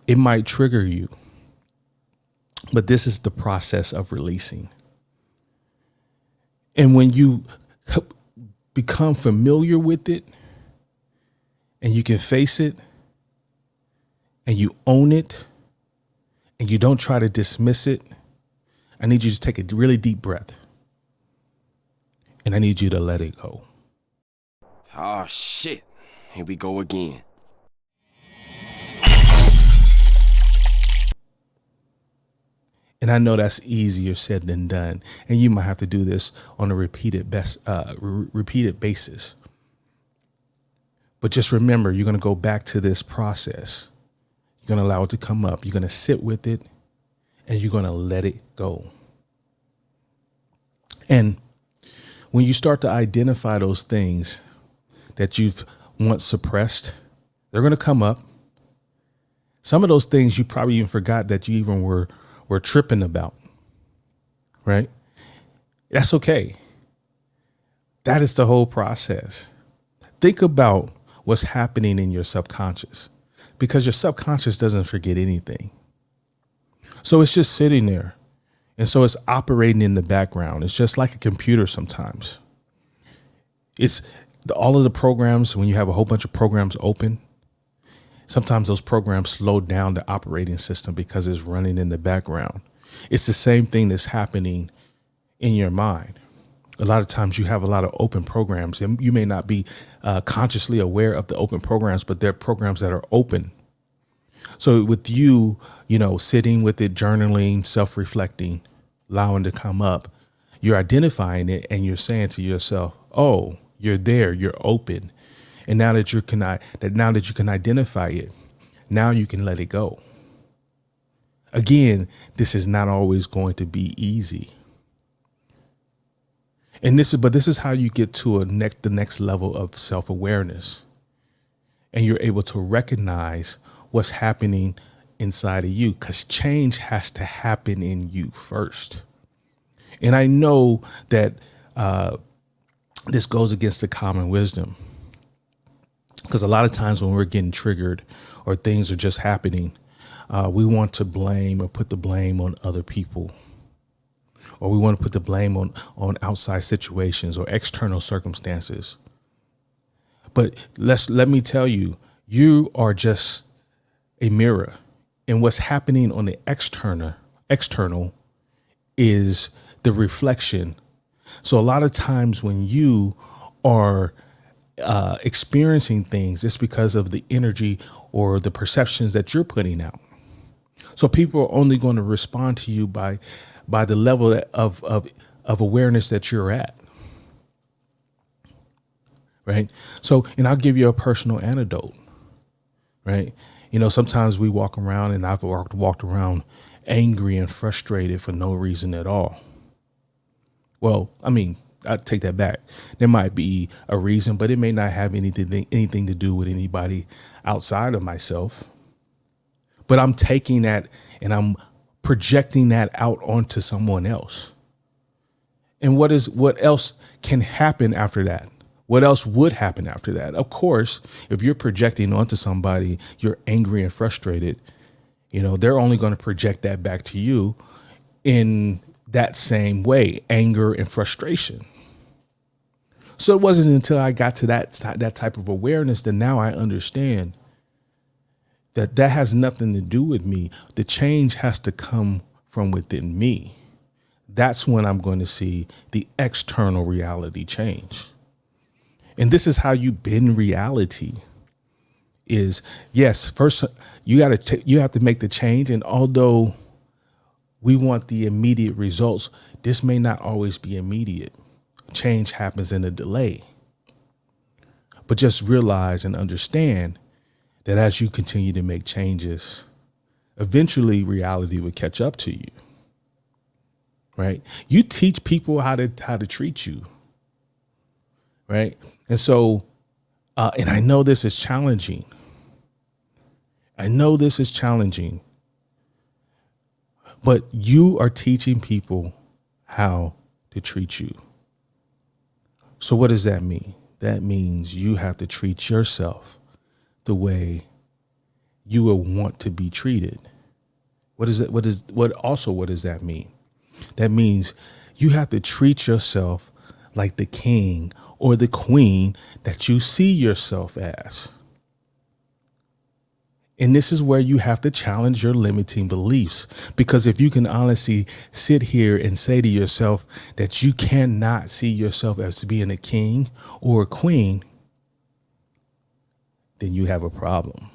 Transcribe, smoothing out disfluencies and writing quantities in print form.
It might trigger you, but this is the process of releasing. And when you become familiar with it and you can face it and you own it and you don't try to dismiss it, I need you to take a really deep breath and I need you to let it go. Oh, shit. Here we go again. And I know that's easier said than done. And you might have to do this on a repeated basis. But just remember, you're going to go back to this process. You're going to allow it to come up. You're going to sit with it and you're going to let it go. And when you start to identify those things that you've once suppressed, they're going to come up. Some of those things you probably even forgot that you even were tripping about, right? That's okay. That is the whole process. Think about what's happening in your subconscious, because your subconscious doesn't forget anything. So it's just sitting there. And so it's operating in the background. It's just like a computer sometimes. It's all of the programs, when you have a whole bunch of programs open, sometimes those programs slow down the operating system because it's running in the background. It's the same thing that's happening in your mind. A lot of times you have a lot of open programs and you may not be consciously aware of the open programs, but they're programs that are open. So with you, sitting with it, journaling, self-reflecting, allowing to come up, you're identifying it and you're saying to yourself, oh, you're there, you're open. And now that you can identify it, now you can let it go. Again, this is not always going to be easy. And this is how you get to the next level of self-awareness. And you're able to recognize what's happening inside of you, because change has to happen in you first. And I know that this goes against the common wisdom, because a lot of times when we're getting triggered or things are just happening, we want to blame or put the blame on other people, or we want to put the blame on outside situations or external circumstances. But let me tell you, you are just a mirror, and what's happening on the external is the reflection. So a lot of times when you are experiencing things, it's because of the energy or the perceptions that you're putting out. So people are only going to respond to you by the level of awareness that you're at. Right. So, and I'll give you a personal anecdote. Right. Sometimes we walk around, and I've walked around angry and frustrated for no reason at all. Well, I mean, I take that back. There might be a reason, but it may not have anything to do with anybody outside of myself. But I'm taking that and I'm projecting that out onto someone else. And what else can happen after that? What else would happen after that? Of course, if you're projecting onto somebody, you're angry and frustrated, they're only going to project that back to you in that same way, anger and frustration. So it wasn't until I got to that type of awareness that now I understand that has nothing to do with me. The change has to come from within me. That's when I'm going to see the external reality change. And this is how you bend reality. Is yes, first you have to make the change. And although we want the immediate results, this may not always be immediate. Change happens in a delay. But just realize and understand that as you continue to make changes, eventually reality will catch up to you. Right? You teach people how to treat you. Right? And so, and I know this is challenging. But you are teaching people how to treat you. So what does that mean? That means you have to treat yourself the way you will want to be treated. What is it? What does that mean? That means you have to treat yourself like the king or the queen that you see yourself as. And this is where you have to challenge your limiting beliefs, because if you can honestly sit here and say to yourself that you cannot see yourself as being a king or a queen, then you have a problem.